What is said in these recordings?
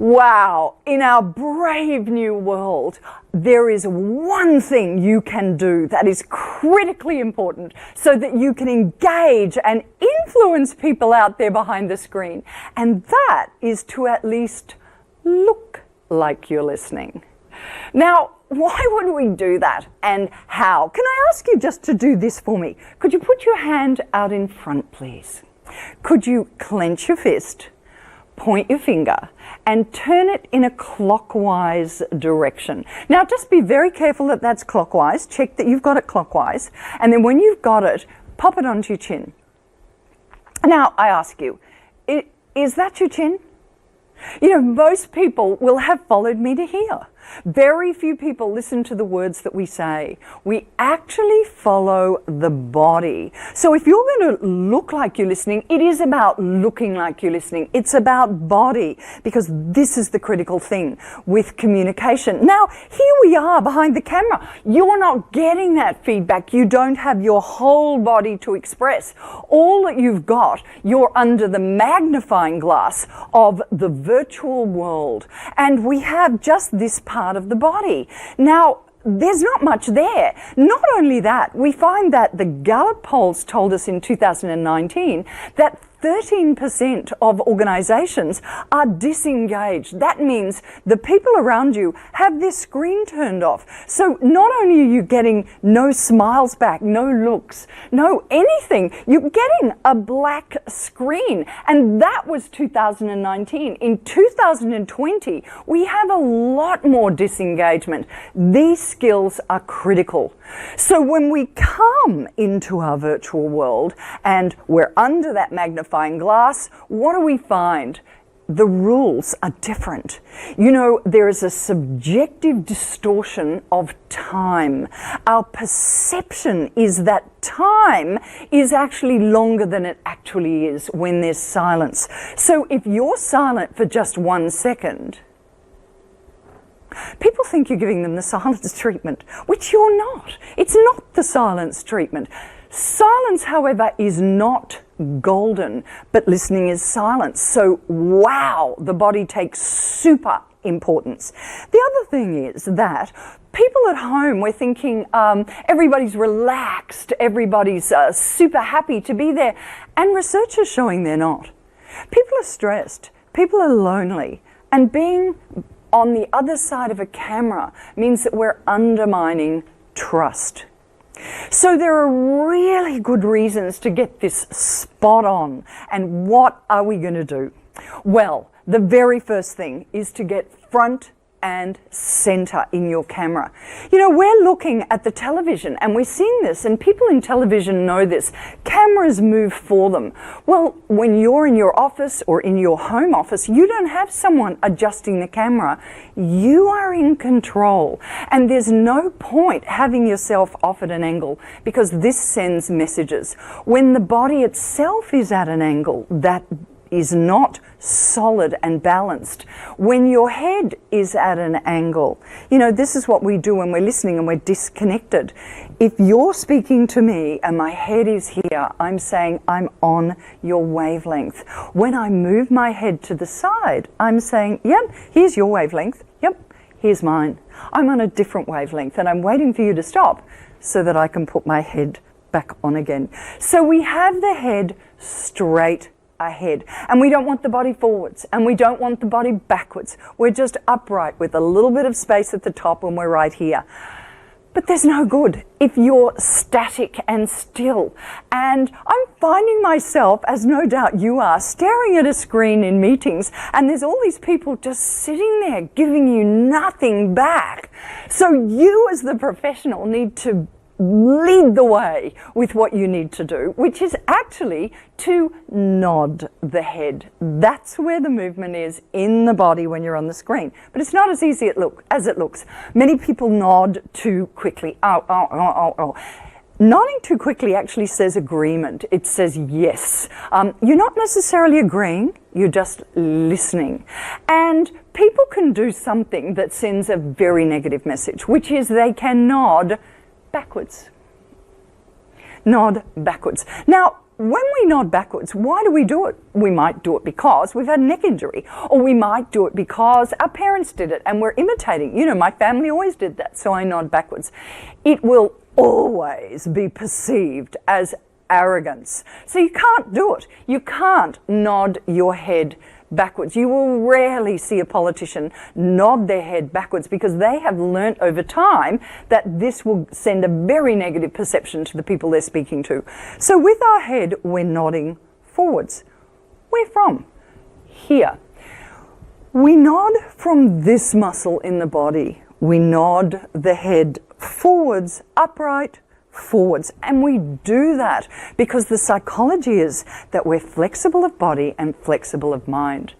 Wow, in our brave new world, there is one thing you can do that is critically important so that you can engage and influence people out there behind the screen. And that is to at least look like you're listening. Now, why would we do that and how? Can I ask you just to do this for me? Could you put your hand out in front, please? Could you clench your fist, point your finger, and turn it in a clockwise direction? Now, just be very careful that that's clockwise. Check that you've got it clockwise. And then when you've got it, pop it onto your chin. Now, I ask you, is that your chin? You know, most people will have followed me to here. Very few people listen to the words that we say. We actually follow the body. So if you're going to look like you're listening, it is about looking like you're listening. It's about body, because this is the critical thing with communication. Now, here we are behind the camera. You're not getting that feedback. You don't have your whole body to express. All that you've got, you're under the magnifying glass of the virtual world. And we have just this part of the body. Now, there's not much there. Not only that, we find that the Gallup polls told us in 2019 that 13% of organizations are disengaged. That means the people around you have their screen turned off. So not only are you getting no smiles back, no looks, no anything, you're getting a black screen. And that was 2019. In 2020, we have a lot more disengagement. These skills are critical. So when we come into our virtual world and we're under that magnifying glass, what do we find? The rules are different. You know, there is a subjective distortion of time. Our perception is that time is actually longer than it actually is when there's silence. So if you're silent for just 1 second, people think you're giving them the silence treatment, which you're not. It's not the silence treatment. Silence, however, is not golden, but listening is silence. So, wow, the body takes super importance. The other thing is that people at home, we're thinking everybody's relaxed, everybody's super happy to be there, and research is showing they're not. People are stressed, people are lonely, and being on the other side of a camera means that we're undermining trust. So there are really good reasons to get this spot on. And what are we going to do? Well, the very first thing is to get front and center in your camera. You know, we're looking at the television and we're seeing this, and people in television know this. Cameras move for them. Well, when you're in your office or in your home office, you don't have someone adjusting the camera. You are in control. And there's no point having yourself off at an angle, because this sends messages. When the body itself is at an angle, that is not solid and balanced. When your head is at an angle, you know, this is what we do when we're listening and we're disconnected. If you're speaking to me and my head is here, I'm saying I'm on your wavelength. When I move my head to the side, I'm saying, yep, here's your wavelength. Yep, here's mine. I'm on a different wavelength and I'm waiting for you to stop so that I can put my head back on again. So we have the head straight ahead, and we don't want the body forwards and we don't want the body backwards. We're just upright with a little bit of space at the top when we're right here. But there's no good if you're static and still. And I'm finding myself, as no doubt you are, staring at a screen in meetings, and there's all these people just sitting there giving you nothing back. So you as the professional need to lead the way with what you need to do, which is actually to nod the head. That's where the movement is in the body when you're on the screen. But it's not as easy as it looks. Many people nod too quickly. Nodding too quickly actually says agreement. It says yes. You're not necessarily agreeing, you're just listening. And people can do something that sends a very negative message, which is they can nod backwards. Nod backwards. Now, when we nod backwards, why do we do it? We might do it because we've had a neck injury, or we might do it because our parents did it and we're imitating. You know, my family always did that, so I nod backwards. It will always be perceived as arrogance. So you can't do it. You can't nod your head backwards. You will rarely see a politician nod their head backwards because they have learnt over time that this will send a very negative perception to the people they're speaking to. So with our head, we're nodding forwards. Where from? Here. We nod from this muscle in the body. We nod the head forwards, upright, forwards, and we do that because the psychology is that we're flexible of body and flexible of mind.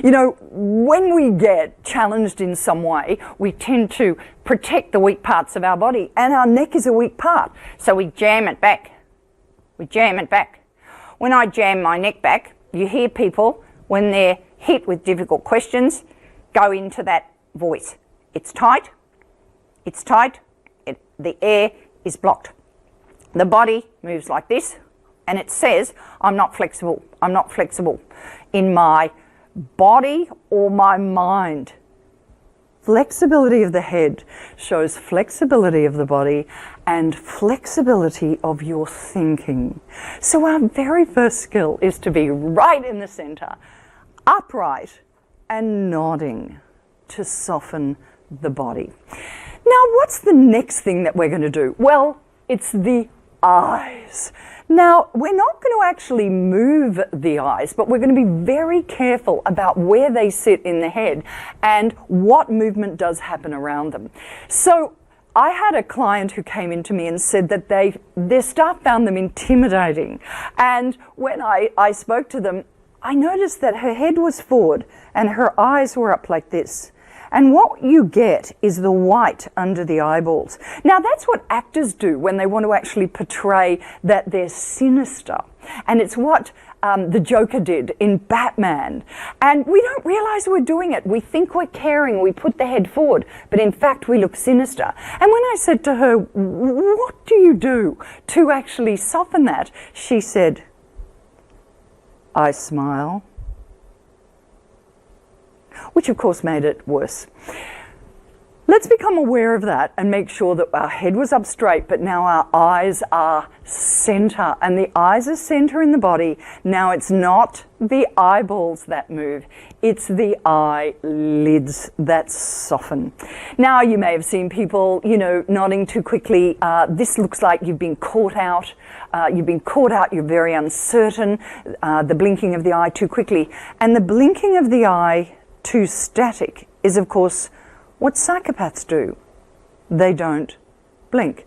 You know, when we get challenged in some way, we tend to protect the weak parts of our body, and our neck is a weak part, so we jam it back. We jam it back. When I jam my neck back, you hear people, when they're hit with difficult questions, go into that voice. It's tight, the air is blocked. The body moves like this, and it says, I'm not flexible in my body or my mind. Flexibility of the head shows flexibility of the body and flexibility of your thinking. So our very first skill is to be right in the center, upright and nodding to soften the body. Now, what's the next thing that we're going to do? Well, it's the eyes. Now, we're not going to actually move the eyes, but we're going to be very careful about where they sit in the head and what movement does happen around them. So I had a client who came into me and said that their staff found them intimidating. And when I spoke to them, I noticed that her head was forward and her eyes were up like this. And what you get is the white under the eyeballs. Now, that's what actors do when they want to actually portray that they're sinister. And it's what the Joker did in Batman. And we don't realize we're doing it. We think we're caring. We put the head forward. But in fact, we look sinister. And when I said to her, what do you do to actually soften that? She said, I smile. Which of course made it worse. Let's become aware of that and make sure that our head was up straight, but now our eyes are center, and the eyes are center in the body. Now it's not the eyeballs that move, it's the eyelids that soften. Now you may have seen people, you know, nodding too quickly. This looks like you've been caught out. You're very uncertain. The blinking of the eye too quickly. And the blinking of the eye too static is, of course, what psychopaths do. They don't blink.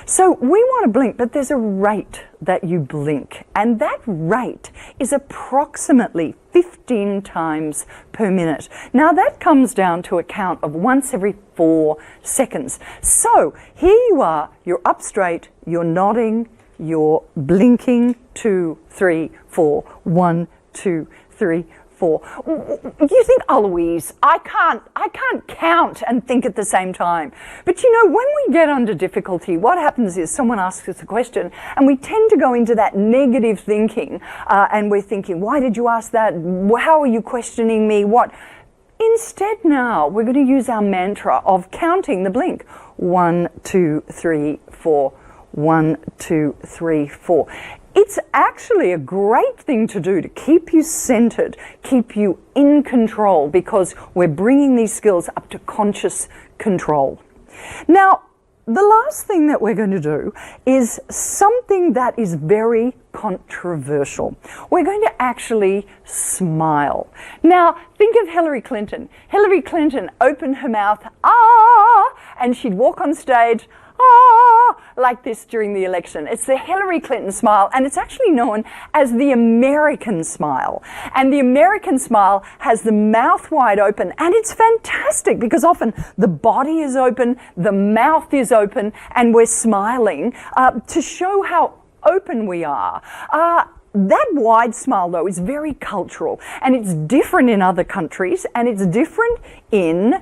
So we want to blink, but there's a rate that you blink, and that rate is approximately 15 times per minute. Now that comes down to a count of once every 4 seconds. So here you are, you're up straight, you're nodding, you're blinking, 2, 3, 4, 1, 2, 3, 4. You think, oh, Louise, I can't count and think at the same time. But you know, when we get under difficulty, what happens is someone asks us a question and we tend to go into that negative thinking, and we're thinking, why did you ask that? How are you questioning me? What? Instead now, we're going to use our mantra of counting the blink. 1, 2, 3, 4. 1, 2, 3, 4. It's actually a great thing to do to keep you centered, keep you in control, because we're bringing these skills up to conscious control. Now, the last thing that we're going to do is something that is very controversial. We're going to actually smile. Now, think of Hillary Clinton. Hillary Clinton opened her mouth, and she'd walk on stage, like this during the election. It's the Hillary Clinton smile, and it's actually known as the American smile. And the American smile has the mouth wide open, and it's fantastic because often the body is open, the mouth is open, and we're smiling to show how open we are. That wide smile, though, is very cultural, and it's different in other countries, and it's different in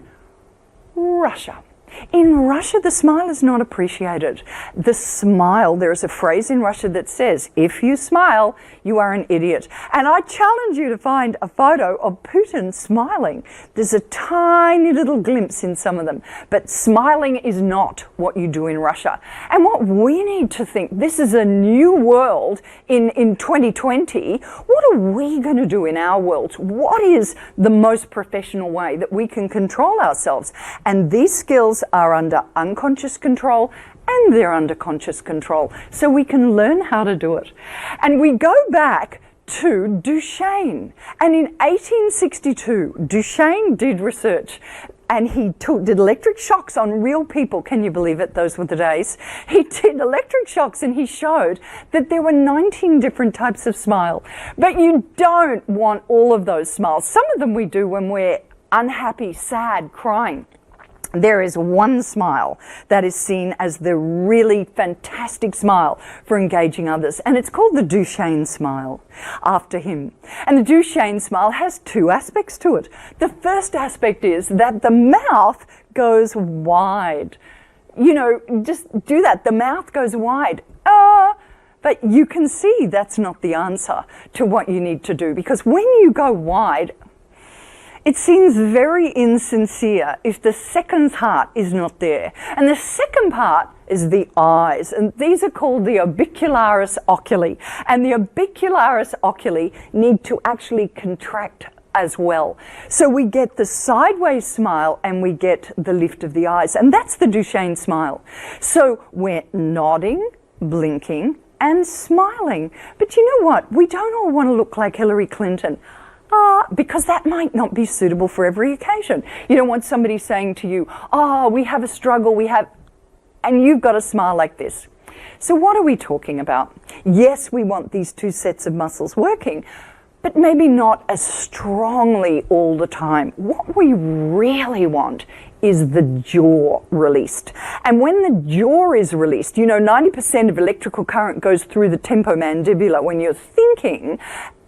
Russia. In Russia, the smile is not appreciated. The smile, there is a phrase in Russia that says, if you smile, you are an idiot. And I challenge you to find a photo of Putin smiling. There's a tiny little glimpse in some of them, but smiling is not what you do in Russia. And what we need to think, this is a new world in 2020. What are we going to do in our world? What is the most professional way that we can control ourselves? And these skills are under unconscious control and they're under conscious control. So we can learn how to do it. And we go back to Duchenne. And in 1862, Duchenne did research and he did electric shocks on real people. Can you believe it? Those were the days. He did electric shocks and he showed that there were 19 different types of smile. But you don't want all of those smiles. Some of them we do when we're unhappy, sad, crying. There is one smile that is seen as the really fantastic smile for engaging others, and it's called the Duchenne smile, after him. And the Duchenne smile has two aspects to it. The first aspect is that the mouth goes wide. You know, just do that. The mouth goes wide. But you can see that's not the answer to what you need to do, because when you go wide, it seems very insincere if the second part is not there. And the second part is the eyes. And these are called the orbicularis oculi. And the orbicularis oculi need to actually contract as well. So we get the sideways smile and we get the lift of the eyes. And that's the Duchenne smile. So we're nodding, blinking, and smiling. But you know what? We don't all want to look like Hillary Clinton. Because that might not be suitable for every occasion. You don't want somebody saying to you, we have a struggle, and you've got to smile like this. So what are we talking about? Yes, we want these two sets of muscles working, but maybe not as strongly all the time. What we really want is the jaw released. And when the jaw is released, 90% of electrical current goes through the temporomandibular when you're thinking,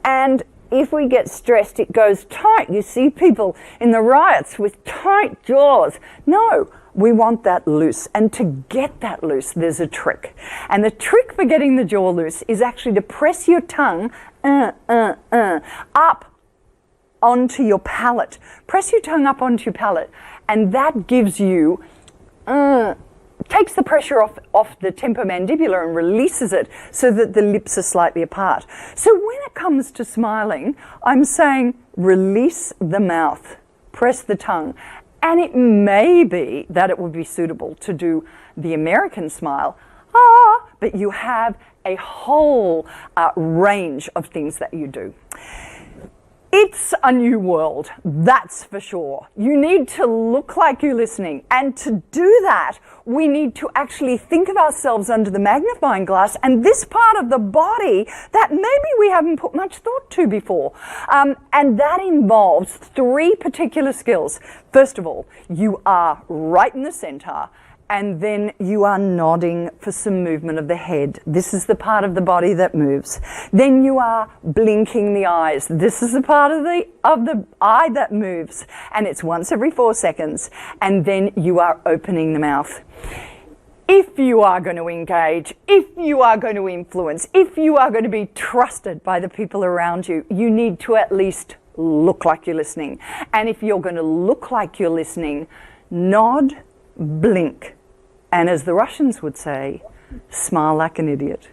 and if we get stressed, it goes tight. You see people in the riots with tight jaws. No, we want that loose. And to get that loose, there's a trick. And the trick for getting the jaw loose is actually to press your tongue up onto your palate. Press your tongue up onto your palate. And that gives you takes the pressure off the temporomandibular and releases it so that the lips are slightly apart. So when it comes to smiling, I'm saying release the mouth, press the tongue. And it may be that it would be suitable to do the American smile, but you have a whole range of things that you do. It's a new world, that's for sure. You need to look like you're listening. And to do that, we need to actually think of ourselves under the magnifying glass and this part of the body that maybe we haven't put much thought to before. And that involves three particular skills. First of all, you are right in the center. And then you are nodding for some movement of the head. This is the part of the body that moves. Then you are blinking the eyes. This is the part of the eye that moves. And it's once every 4 seconds. And then you are opening the mouth. If you are going to engage, if you are going to influence, if you are going to be trusted by the people around you, you need to at least look like you're listening. And if you're going to look like you're listening, nod, blink, and as the Russians would say, smile like an idiot.